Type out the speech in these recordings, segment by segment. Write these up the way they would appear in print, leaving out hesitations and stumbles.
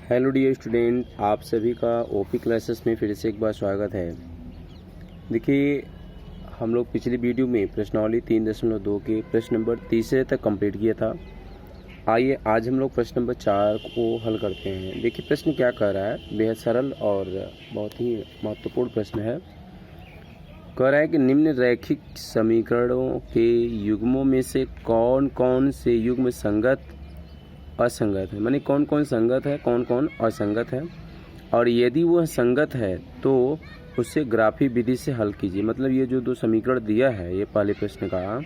Hello dear student, आप सभी का ओपी क्लासेस में फिर से एक बार स्वागत है। देखिए, हम लोग पिछली वीडियो में प्रश्नावली 3.2 के प्रश्न नंबर तीसरे तक कंप्लीट किया था। आइए आज हम लोग प्रश्न नंबर 4 को हल करते हैं। देखिए प्रश्न क्या कह रहा है, बेहद सरल और बहुत ही महत्वपूर्ण प्रश्न है। कह रहा है कि निम्न रैखिक समीकरणों के युग्मों में से कौन कौन से युग्म संगत असंगत है, माने कौन कौन संगत है, कौन कौन असंगत है, और यदि वह संगत है तो उसे ग्राफी विधि से हल कीजिए। मतलब ये जो दो समीकरण दिया है, ये पहले प्रश्न का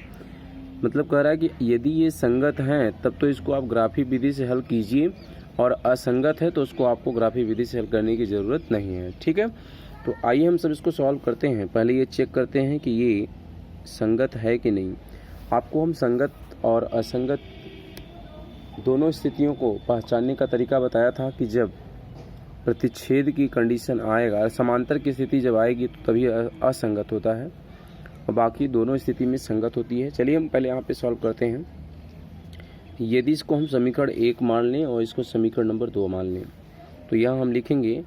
मतलब कह रहा है कि यदि ये संगत हैं तब तो इसको आप ग्राफी विधि से हल कीजिए, और असंगत है तो उसको आपको ग्राफी विधि से हल करने की ज़रूरत नहीं है। ठीक है, तो आइए हम सब इसको सॉल्व करते हैं। पहले ये चेक करते हैं कि ये संगत है कि नहीं। आपको हम संगत और असंगत दोनों स्थितियों को पहचानने का तरीका बताया था कि जब प्रतिच्छेद की कंडीशन आएगा, समांतर की स्थिति जब आएगी तो तभी असंगत होता है, और बाकी दोनों स्थिति में संगत होती है। चलिए हम पहले यहाँ पे सॉल्व करते हैं। यदि इसको हम समीकरण 1 मान लें और इसको समीकरण नंबर 2 मान लें, तो यहाँ हम लिखेंगे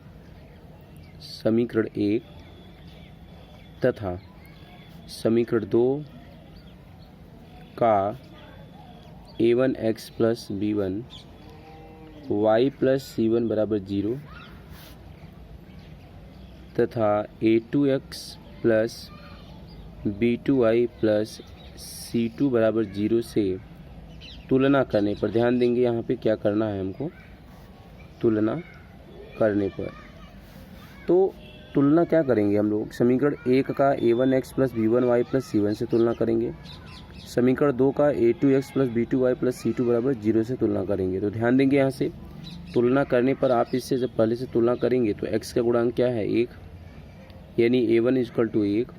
समीकरण 1 तथा समीकरण 2 का a1x plus b1 y plus c1 बराबर 0 तथा a2x plus b2y plus c2 बराबर 0 से तुलना करने पर, ध्यान देंगे यहाँ पे क्या करना है हमको, तुलना करने पर। तो तुलना क्या करेंगे हम लोग, समीकरण 1 का a1x plus b1y plus c1 से तुलना करेंगे, समीकरण 2 का a2x plus b2y plus c2 बराबर 0 से तुलना करेंगे। तो ध्यान देंगे यहाँ से तुलना करने पर आप इससे जब पहले से तुलना करेंगे तो x का गुणांक क्या है 1, यानी a1 इक्वल टू 1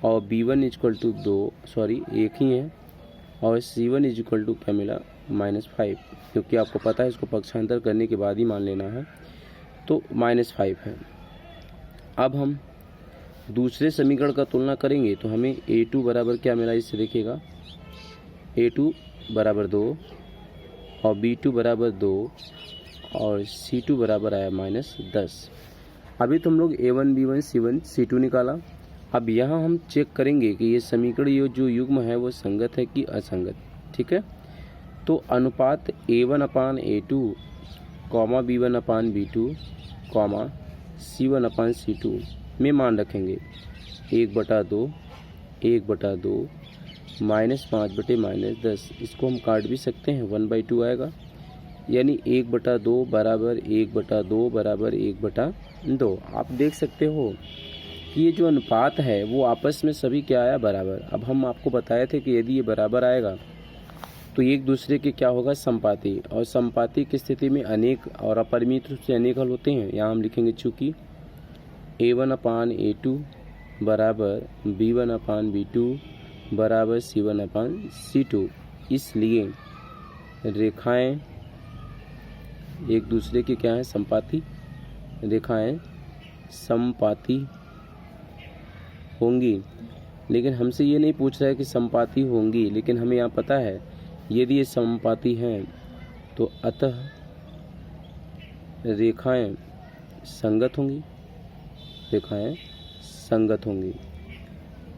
और b1 इक्वल टू 2 1 ही है, और c1 इक्वल टू क्या मिला -5, क्योंकि आपको पता है इसको पक्षांतर करने के बाद ही मान लेना है, तो -5 है। अब हम दूसरे समीकरण का तुलना करेंगे तो हमें a2 बराबर क्या मिला, इससे देखिएगा a2 बराबर 2 और b2 बराबर 2 और c2 बराबर आया -10। अभी तो हम लोग a1 b1 c1 c2 निकाला। अब यहाँ हम चेक करेंगे कि ये समीकरण ये जो युग्म है वो संगत है कि असंगत। ठीक है, तो अनुपात a1 अपान a2 कॉमा b1 अपान b2 कॉमा c1 अपान c2 में मान रखेंगे 1/2 1/2 -5/-10। इसको हम काट भी सकते हैं, 1/2 आएगा, यानी 1/2 बराबर 1/2 बराबर 1/2। आप देख सकते हो कि ये जो अनुपात है वो आपस में सभी क्या आया, बराबर। अब हम आपको बताए थे कि यदि ये बराबर आएगा तो एक दूसरे के क्या होगा, समपाती, और समपाती की स्थिति में अनेक और अपरिमित रूप से अनेक हल होते हैं। यहाँ हम लिखेंगे चूँकि a1 अपान a2 बराबर b1 अपान b2 बराबर c1 अपान c2, इसलिए रेखाएं एक दूसरे के क्या हैं, समपाती, रेखाएं समपाती होंगी। लेकिन हमसे ये नहीं पूछ रहा है कि समपाती होंगी, लेकिन हमें यहाँ पता है यदि ये समपाती हैं तो अतः रेखाएं संगत होंगी, रेखाएं संगत होंगी।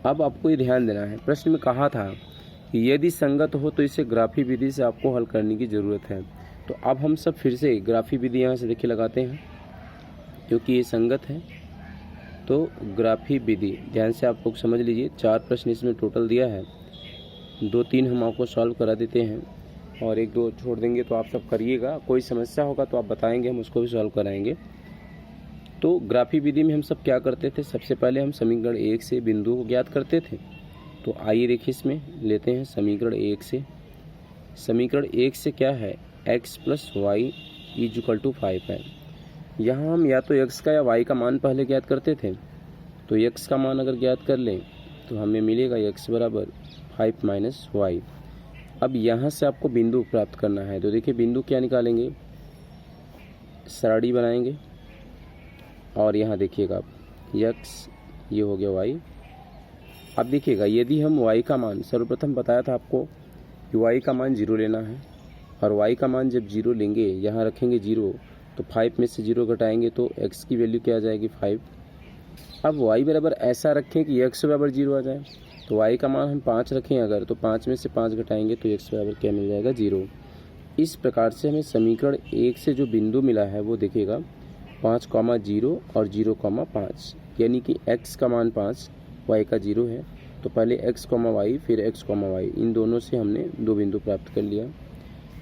अब आपको ये ध्यान देना है, प्रश्न में कहा था कि यदि संगत हो तो इसे ग्राफी विधि से आपको हल करने की ज़रूरत है। तो अब हम सब फिर से ग्राफी विधि यहाँ से देखिए लगाते हैं, क्योंकि ये संगत है तो ग्राफी विधि ध्यान से आप लोग समझ लीजिए। 4 प्रश्न इसमें टोटल दिया है, 2-3 हम आपको सॉल्व करा देते हैं और 1-2 छोड़ देंगे, तो आप सब करिएगा। कोई समस्या होगा तो आप बताएंगे, हम उसको भी सॉल्व कराएंगे। तो ग्राफी विधि में हम सब क्या करते थे, सबसे पहले हम समीकरण 1 से बिंदु को ज्ञात करते थे। तो आइए देखिए इसमें लेते हैं समीकरण 1 से। समीकरण 1 से क्या है, x plus y equal to 5 है। यहाँ हम या तो x का या y का मान पहले ज्ञात करते थे, तो x का मान अगर ज्ञात कर लें तो हमें मिलेगा x बराबर 5 माइनस वाई। अब यहाँ से आपको बिंदु प्राप्त करना है, तो देखिए बिंदु क्या निकालेंगे, सरणी बनाएंगे, और यहाँ देखिएगा x, ये हो गया y। अब देखिएगा यदि हम y का मान, सर्वप्रथम बताया था आपको कि y का मान 0 लेना है, और y का मान जब 0 लेंगे, यहाँ रखेंगे 0, तो 5 में से 0 घटाएंगे तो x की वैल्यू क्या आ जाएगी 5। अब y बराबर ऐसा रखें कि x बराबर 0 आ जाए, तो y का मान हम 5 रखें अगर, तो 5 में से 5 घटाएंगे तो x बराबर क्या मिल जाएगा 0। इस प्रकार से हमें समीकरण 1 से जो बिंदु मिला है वो देखिएगा 5, 0 और 0, 5, यानी कि x का मान 5, y का 0 है। तो पहले x, y फिर x, y, इन दोनों से हमने दो बिंदु प्राप्त कर लिया।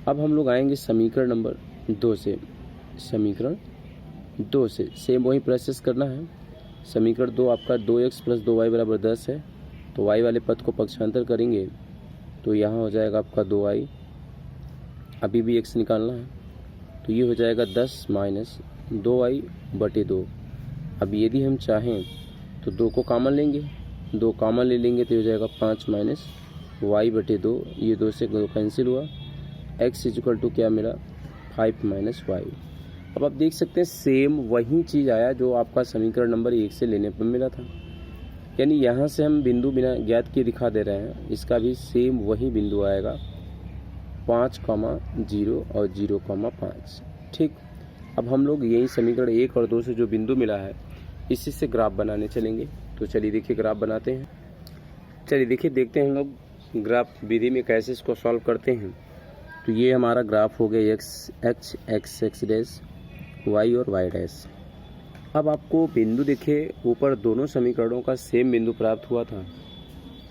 अब हम लोग आएंगे समीकरण नंबर 2 से। समीकरण 2 से सेम वही प्रोसेस करना है। समीकरण 2 आपका 2x + 2y बराबर 10 है, तो y वाले पद को पक्षांतर करेंगे तो यहाँ हो जाएगा आपका 2y, अभी भी x निकालना है, तो ये हो जाएगा 10 - 2y/2। अब यदि हम चाहें तो 2 को कॉमन लेंगे, 2 कॉमन ले लेंगे तो हो जाएगा 5 - y/2, ये 2 से 2 कैंसिल हुआ, x = क्या मिला 5 - y। अब आप देख सकते हैं सेम वही चीज़ आया जो आपका समीकरण नंबर 1 से लेने पर मिला था, यानी यहाँ से हम बिंदु बिना ज्ञात किए दिखा दे रहे हैं, इसका भी सेम वही बिंदु आएगा 5, 0 और 0, 5। ठीक, अब हम लोग यही समीकरण 1 और 2 से जो बिंदु मिला है इसी से ग्राफ बनाने चलेंगे। तो चलिए देखिए ग्राफ बनाते हैं। चलिए देखिए देखते हैं हम लोग ग्राफ विधि में कैसे इसको सॉल्व करते हैं। तो ये हमारा ग्राफ हो गया x डैश, y और y डैश। अब आपको बिंदु दिखे ऊपर दोनों समीकरणों का सेम बिंदु प्राप्त हुआ था।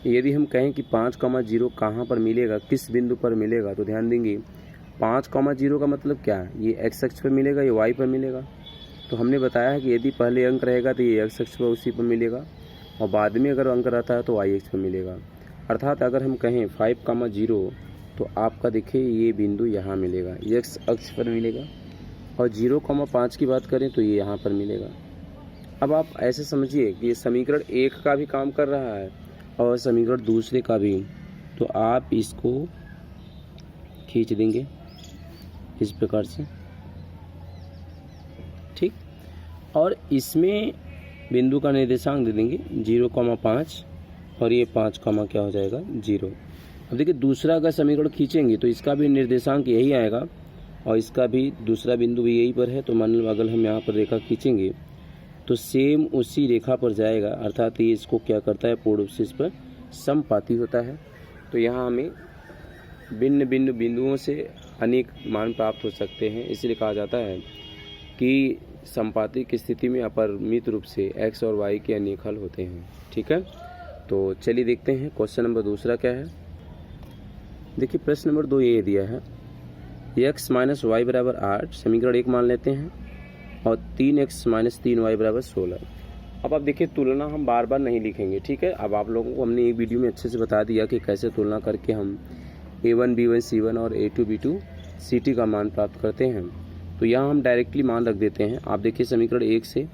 यदि हम कहें कि 5, 0 कहाँ पर मिलेगा, किस बिंदु पर मिलेगा, तो ध्यान देंगे 5, 0 का मतलब क्या है, ये x अक्ष पर मिलेगा, ये y पर मिलेगा। तो हमने बताया है कि यदि पहले अंक रहेगा तो ये x अक्ष पर उसी पर मिलेगा, और बाद में अगर अंक रहता है तो y अक्ष पर मिलेगा। अर्थात अगर हम कहें 5, 0 तो आपका देखिए ये बिंदु यहाँ मिलेगा, ये x अक्ष पर मिलेगा, और 0, 5 की बात करें तो ये यहाँ पर मिलेगा। अब आप ऐसे समझिए कि ये समीकरण 1 का भी काम कर रहा है और समीकरण दूसरे का भी, तो आप इसको खींच देंगे इस प्रकार से, ठीक, और इसमें बिंदु का निर्देशांक दे देंगे 0, 5 और ये 5, क्या हो जाएगा 0। अब देखिए दूसरा अगर समीकरण खींचेंगे तो इसका भी निर्देशांक यही आएगा और इसका भी दूसरा बिंदु भी यही पर है। तो मान लो अगर हम यहाँ पर रेखा खींचेंगे तो सेम उसी रेखा पर जाएगा, अर्थात ये इसको क्या करता है पूर्ण रूप से इस पर समपाती होता है। तो यहाँ हमें भिन्न भिन्न बिंदुओं से अनेक मान प्राप्त हो सकते हैं, इसलिए कहा जाता है कि समपाती की स्थिति में अपरिमित रूप से x और y के अनेक हल होते हैं। ठीक है, तो चलिए देखते हैं क्वेश्चन नंबर दूसरा क्या है। देखिए प्रश्न नंबर 2 ये दिया है x - y बराबर 8, समीकरण 1 मान लेते हैं, और 3x - 3y बराबर 16। अब आप देखिए तुलना हम बार बार नहीं लिखेंगे, ठीक है। अब आप लोगों को हमने एक वीडियो में अच्छे से बता दिया कि कैसे तुलना करके हम a1 b1 c1 और a2 b2 ct का मान प्राप्त करते हैं। तो यहाँ हम डायरेक्टली मान रख देते हैं। आप देखिए समीकरण 1 से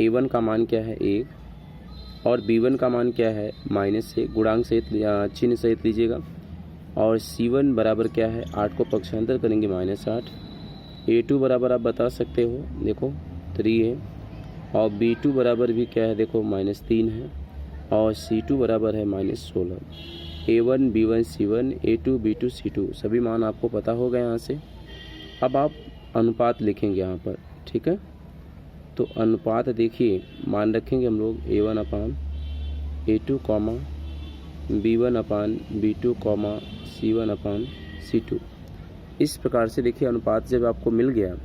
a1 का मान क्या है 1 और b1 का मान क्या है -1, गुणांक सहित चिन्ह सहित लीजिएगा, और c1 बराबर क्या है 8 को पक्षांतर करेंगे -8। a2 बराबर आप बता सकते हो देखो 3 है, और b2 बराबर भी क्या है देखो -3 है, और c2 बराबर है -16। a1 b1 c1 a2 b2 c2 सभी मान आपको पता हो गए यहाँ से। अब आप अनुपात लिखेंगे यहाँ पर, ठीक है। तो अनुपात देखिए मान रखेंगे हम लोग a1 अपान a2 b1 अपान b2 c1 अपान c2। इस प्रकार से देखिए अनुपात जब आपको मिल गया,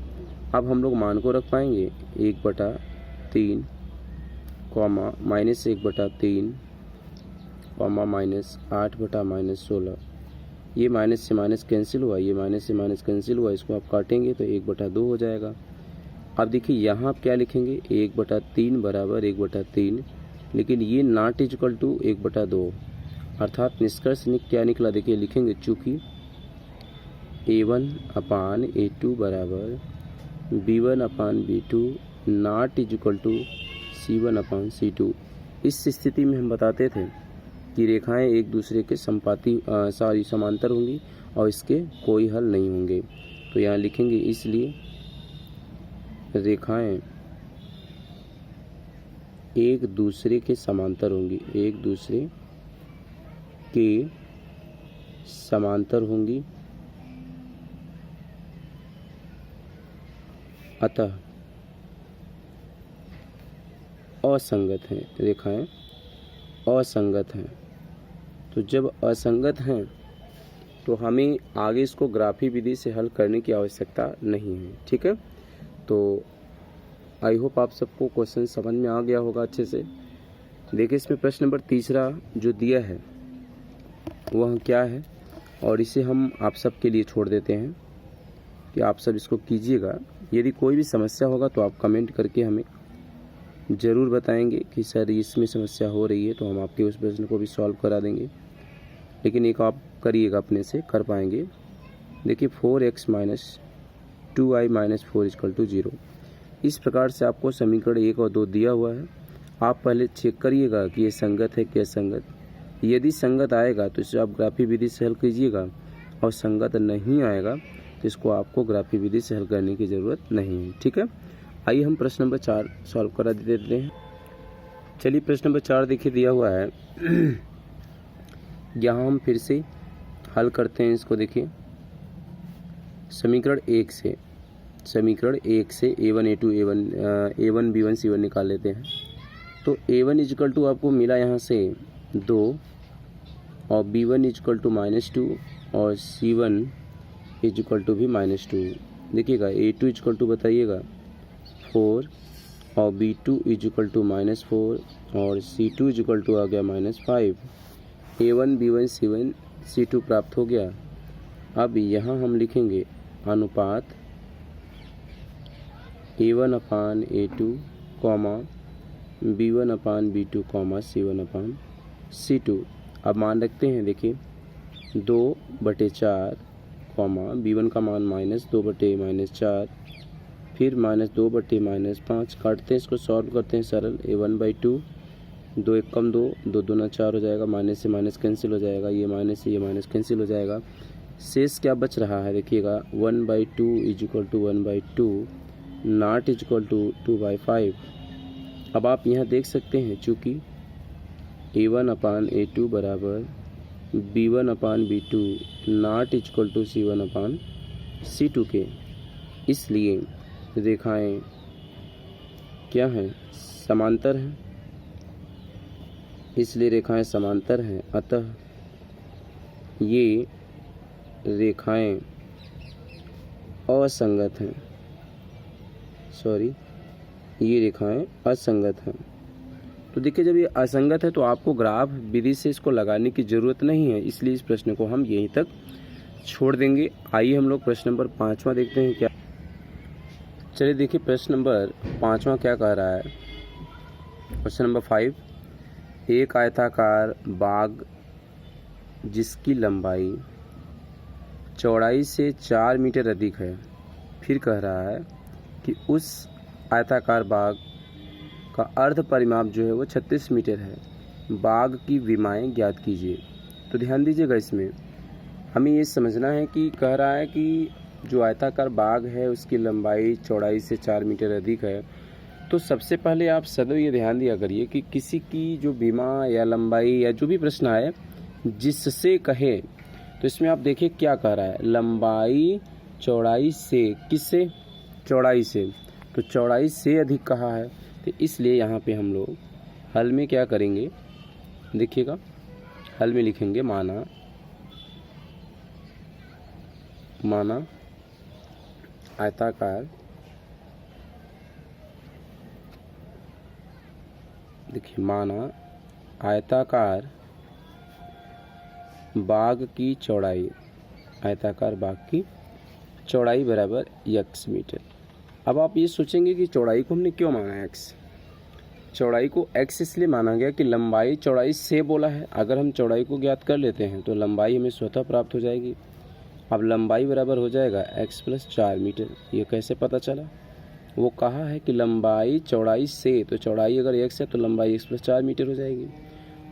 अब हम लोग मान को रख पाएंगे 1/3 -1/3 -8/-16। ये माइनस से माइनस कैंसिल हुआ, ये माइनस से माइनस कैंसिल हुआ, इसको आप काटेंगे तो 1/2 हो जाएगा। अब देखिए यहाँ आप क्या लिखेंगे 1/3 बराबर 1/3, लेकिन ये नॉट इक्वल टू 1/2, अर्थात निष्कर्ष क्या निकला देखिए लिखेंगे, चूँकि a1 अपान a2 बराबर b1 अपान b2 not equal to c1 अपान c2। इस स्थिति में हम बताते थे कि रेखाएं एक दूसरे के समांतर होंगी और इसके कोई हल नहीं होंगे। तो यहाँ लिखेंगे इसलिए रेखाएं एक दूसरे के समांतर होंगी, एक दूसरे के समांतर होंगी अतः असंगत हैं, रेखाएं असंगत हैं। तो जब असंगत हैं तो हमें आगे इसको ग्राफी विधि से हल करने की आवश्यकता नहीं है। ठीक है, तो आई होप आप सबको क्वेश्चन समझ में आ गया होगा अच्छे से। देखिए इसमें प्रश्न नंबर तीसरा जो दिया है वह क्या है, और इसे हम आप सब के लिए छोड़ देते हैं कि आप सब इसको कीजिएगा। यदि कोई भी समस्या होगा तो आप कमेंट करके हमें ज़रूर बताएंगे कि सर इसमें समस्या हो रही है, तो हम आपके उस प्रश्न को भी सॉल्व करा देंगे। लेकिन एक आप करिएगा, अपने से कर पाएंगे। देखिए 4x - 2i - 4 = 0। इस प्रकार से आपको समीकरण 1 और 2 दिया हुआ है। आप पहले चेक करिएगा कि ये संगत है कि असंगत। यदि संगत आएगा तो इसे आप ग्राफी विधि से हल कीजिएगा, और संगत नहीं आएगा तो इसको आपको ग्राफी विधि से हल करने की ज़रूरत नहीं है। ठीक है, आइए हम प्रश्न नंबर 4 सॉल्व करा देते हैं। चलिए प्रश्न नंबर 4 देखिए दिया हुआ है। यहाँ हम फिर से हल करते हैं इसको। देखिए समीकरण 1 से a1 a2 a1 b1 c1 निकाल लेते हैं। तो a1 = आपको मिला यहाँ से 2, और b1 = -2, और c1 = भी -2। देखिएगा a2 = बताइएगा 4, और b2 = -4, और c2 = आ गया -5। a1 b1 c1 c2 प्राप्त हो गया। अब यहाँ हम लिखेंगे अनुपात a1 a2, b1 b2, c1 c2। अब मान रखते हैं। देखिए 2/4, b1 का मान -2/-4, फिर -2/-5। काटते हैं, इसको सॉल्व करते हैं सरल। a1/2, 2 1 कम 2, 2 दूना 4 हो जाएगा। माइनस से माइनस कैंसिल हो जाएगा, ये माइनस से ये माइनस कैंसिल हो जाएगा। शेष क्या बच रहा है देखिएगा 1/2 = 1/2, नॉट = 2/5। अब आप यहाँ देख सकते हैं, चूँकि a1 a2 बराबर b1 b2 not = c1 c2 के, इसलिए रेखाएं क्या हैं, समांतर हैं। इसलिए रेखाएं समांतर हैं, अतः ये रेखाएं असंगत हैं। ये रेखाएं असंगत हैं। तो देखिए जब ये असंगत है तो आपको ग्राफ विधि से इसको लगाने की ज़रूरत नहीं है, इसलिए इस प्रश्न को हम यहीं तक छोड़ देंगे। आइए हम लोग प्रश्न नंबर 5वां देखते हैं क्या। चलिए देखिए प्रश्न नंबर 5वां क्या कह रहा है। क्वेश्चन नंबर 5, एक आयताकार बाग जिसकी लंबाई चौड़ाई से 4 मीटर अधिक है। फिर कह रहा है कि उस आयताकार बाग का अर्ध परिमाप जो है वो 36 मीटर है। बाग की विमाएं ज्ञात कीजिए। तो ध्यान दीजिएगा, इसमें हमें ये समझना है कि कह रहा है कि जो आयताकार बाग है उसकी लंबाई चौड़ाई से 4 मीटर अधिक है। तो सबसे पहले आप सदैव ये ध्यान दिया करिए कि किसी की जो विमा या लंबाई या जो भी प्रश्न आए जिससे कहे, तो इसमें आप देखिए क्या कह रहा है, लंबाई चौड़ाई से, किससे, चौड़ाई से। तो चौड़ाई से अधिक कहा है, तो इसलिए यहाँ पे हम लोग हल में क्या करेंगे, देखिएगा हल में लिखेंगे माना आयताकार, देखिए माना आयताकार बाग की चौड़ाई, आयताकार बाग की चौड़ाई बराबर x मीटर। अब आप ये सोचेंगे कि चौड़ाई को हमने क्यों माना x। चौड़ाई को x इसलिए माना गया कि लंबाई चौड़ाई से बोला है। अगर हम चौड़ाई को ज्ञात कर लेते हैं तो लंबाई हमें स्वतः प्राप्त हो जाएगी। अब लंबाई बराबर हो जाएगा x + 4 मीटर। ये कैसे पता चला, वो कहा है कि लंबाई चौड़ाई से, तो चौड़ाई अगर x है तो लंबाई x + 4 मीटर हो जाएगी।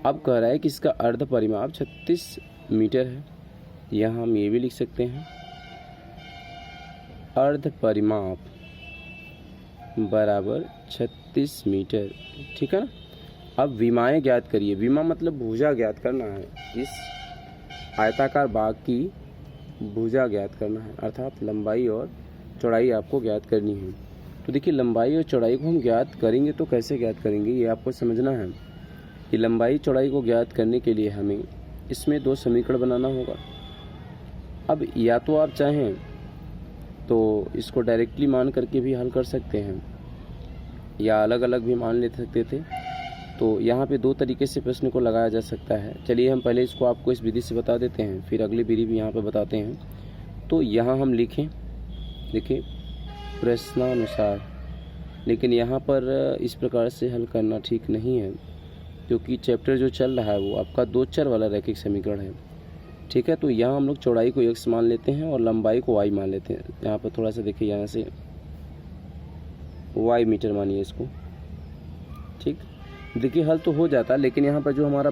अब कह रहा है कि इसका अर्ध परिमाप 36 मीटर है। यहाँ हम ये भी लिख सकते हैं अर्ध परिमाप बराबर 36 मीटर, ठीक है ना। अब विमाएं ज्ञात करिए। विमा मतलब भुजा ज्ञात करना है। इस आयताकार बाग की भुजा ज्ञात करना है, अर्थात लंबाई और चौड़ाई आपको ज्ञात करनी है। तो देखिए लंबाई और चौड़ाई को हम ज्ञात करेंगे तो कैसे ज्ञात करेंगे ये आपको समझना है कि लंबाई चौड़ाई को ज्ञात करने के लिए हमें इसमें दो समीकरण बनाना होगा। अब या तो आप चाहें तो इसको डायरेक्टली मान करके भी हल कर सकते हैं या अलग अलग भी मान ले सकते थे। तो यहाँ पे दो तरीके से प्रश्न को लगाया जा सकता है। चलिए हम पहले इसको आपको इस विधि से बता देते हैं, फिर अगली विधि भी यहाँ पे बताते हैं। तो यहाँ हम लिखें, देखिए प्रश्नानुसार, लेकिन यहाँ पर इस प्रकार से हल करना ठीक नहीं है क्योंकि चैप्टर जो चल रहा है वो आपका दो चर वाला रैखिक समीकरण है। ठीक है, तो यहाँ हम लोग चौड़ाई को x मान लेते हैं और लंबाई को y मान लेते हैं। यहाँ पर थोड़ा सा देखिए, यहाँ से y मीटर मानिए इसको। ठीक, देखिए हल तो हो जाता, लेकिन यहाँ पर जो हमारा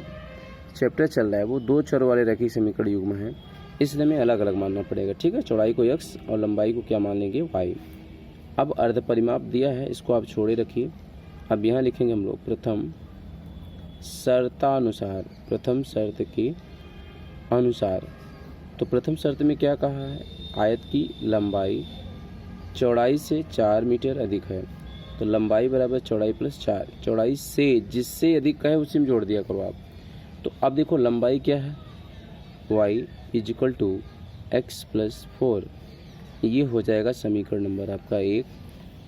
चैप्टर चल रहा है वो दो चर वाले रैखिक समीकरण युग्म है, इसलिए हमें अलग अलग मानना पड़ेगा। ठीक है, चौड़ाई को x और लंबाई को क्या मान लेंगे, y। अब अर्ध परिमाप दिया है, इसको आप छोड़े रखिए। अब यहाँ लिखेंगे हम लोग प्रथम शर्तानुसार, प्रथम शर्त के अनुसार। तो प्रथम शर्त में क्या कहा है, आयत की लंबाई चौड़ाई से 4 मीटर अधिक है। तो लंबाई बराबर चौड़ाई प्लस 4, चौड़ाई से जिससे अधिक का है उसी में जोड़ दिया करो आप। तो अब देखो लंबाई क्या है, y equal to x plus 4, ये हो जाएगा समीकरण नंबर आपका 1।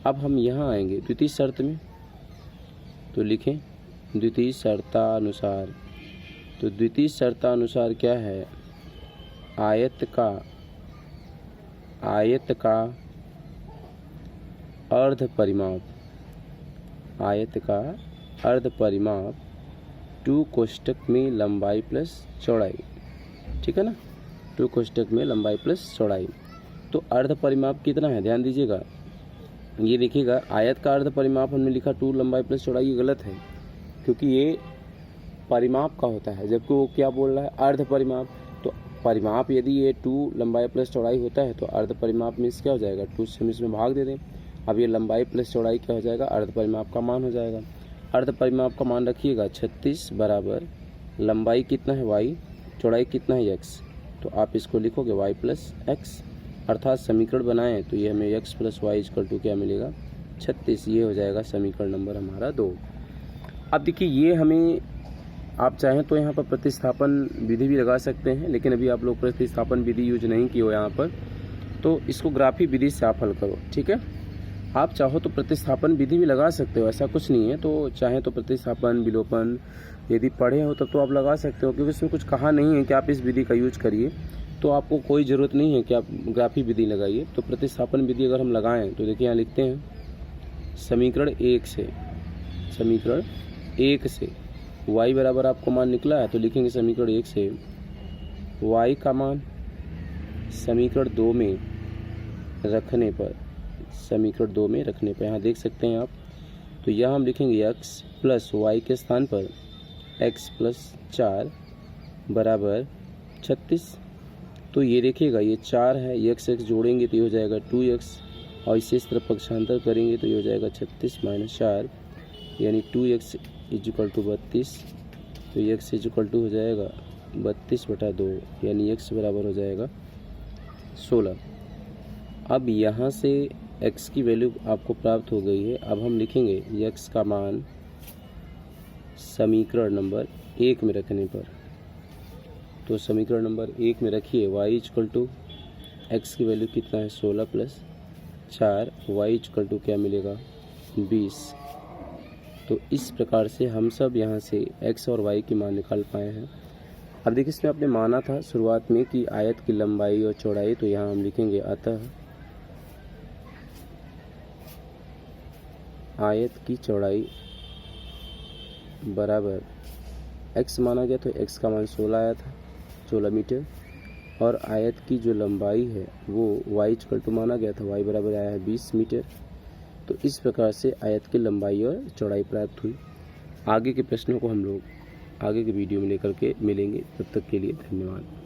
अब हम यहाँ आएंगे द्वितीय शर्त में, तो लिखें द्वितीय शर्तानुसार। तो द्वितीय शर्तानुसार क्या है, आयत का अर्ध परिमाप, आयत का अर्ध परिमाप 2 कोष्ठक में लंबाई प्लस चौड़ाई। ठीक है ना, 2 कोष्ठक में लंबाई प्लस चौड़ाई। तो अर्ध परिमाप कितना है, ध्यान दीजिएगा, ये देखिएगा आयत का अर्ध परिमाप हमने लिखा 2 लंबाई प्लस चौड़ाई, ये गलत है क्योंकि ये परिमाप का होता है, जबकि वो क्या बोल रहा है, अर्ध परिमाप। तो परिमाप यदि ये 2 लंबाई प्लस चौड़ाई होता है तो अर्ध परिमाप में क्या हो जाएगा, 2 से हम इसमें भाग दे दें। अब ये लंबाई प्लस चौड़ाई क्या हो जाएगा, अर्ध परिमाप का मान हो जाएगा। अर्ध परिमाप का मान रखिएगा 36 बराबर लंबाई कितना है y, चौड़ाई कितना है x। तो आप इसको लिखोगे y प्लस एक्स, अर्थात समीकरण बनाएं तो ये हमें x plus y equal to क्या मिलेगा, 36। ये हो जाएगा समीकरण नंबर हमारा 2। अब देखिए ये हमें, आप चाहें तो यहाँ पर प्रतिस्थापन विधि भी लगा सकते हैं, लेकिन अभी आप लोग प्रतिस्थापन विधि यूज नहीं की हो यहाँ पर, तो इसको ग्राफी विधि से आप हल करो। ठीक है, आप चाहो तो प्रतिस्थापन विधि भी लगा सकते हो, ऐसा कुछ नहीं है। तो चाहे तो प्रतिस्थापन विलोपन यदि पढ़े हो तब तो आप लगा सकते हो, क्योंकि इसमें कुछ कहा नहीं है कि आप इस विधि का यूज करिए, तो आपको कोई ज़रूरत नहीं है कि आप ग्राफी विधि लगाइए। तो प्रतिस्थापन विधि अगर हम लगाएं तो देखिए यहाँ लिखते हैं समीकरण 1 से, समीकरण 1 से y बराबर आपको मान निकला है, तो लिखेंगे समीकरण 1 से y का मान समीकरण 2 में रखने पर, समीकरण 2 में रखने पर यहाँ देख सकते हैं आप। तो यहाँ हम लिखेंगे x प्लस वाई के स्थान पर x प्लस 4 बराबर 36। तो ये देखिएगा ये 4 है, x जोड़ेंगे तो ये हो जाएगा 2x, और इसे इस तरफ पक्षांतर करेंगे तो ये हो जाएगा 36 माइनस 4 यानी 2x इजिकल टू 32। तो x इजिकल टू हो जाएगा 32/2 यानी x बराबर हो जाएगा 16। अब यहाँ से x की वैल्यू आपको प्राप्त हो गई है। अब हम लिखेंगे x का मान समीकरण नंबर 1 में रखने पर। तो समीकरण नंबर 1 में रखिए y इक्वल टू एक्स की वैल्यू कितना है 16 प्लस 4, y इक्वल टू क्या मिलेगा 20। तो इस प्रकार से हम सब यहाँ से x और y की मान निकाल पाए हैं। अब देखिए इसमें आपने माना था शुरुआत में कि आयत की लंबाई और चौड़ाई, तो यहाँ हम लिखेंगे अतः आयत की चौड़ाई बराबर x माना गया, तो x का मान 16 आया था, 16 मीटर, और आयत की जो लंबाई है वो y इक्वल टू माना गया था, y बराबर आया है 20 मीटर। तो इस प्रकार से आयत की लंबाई और चौड़ाई प्राप्त हुई। आगे के प्रश्नों को हम लोग आगे के वीडियो में लेकर के मिलेंगे। तब तक के लिए धन्यवाद।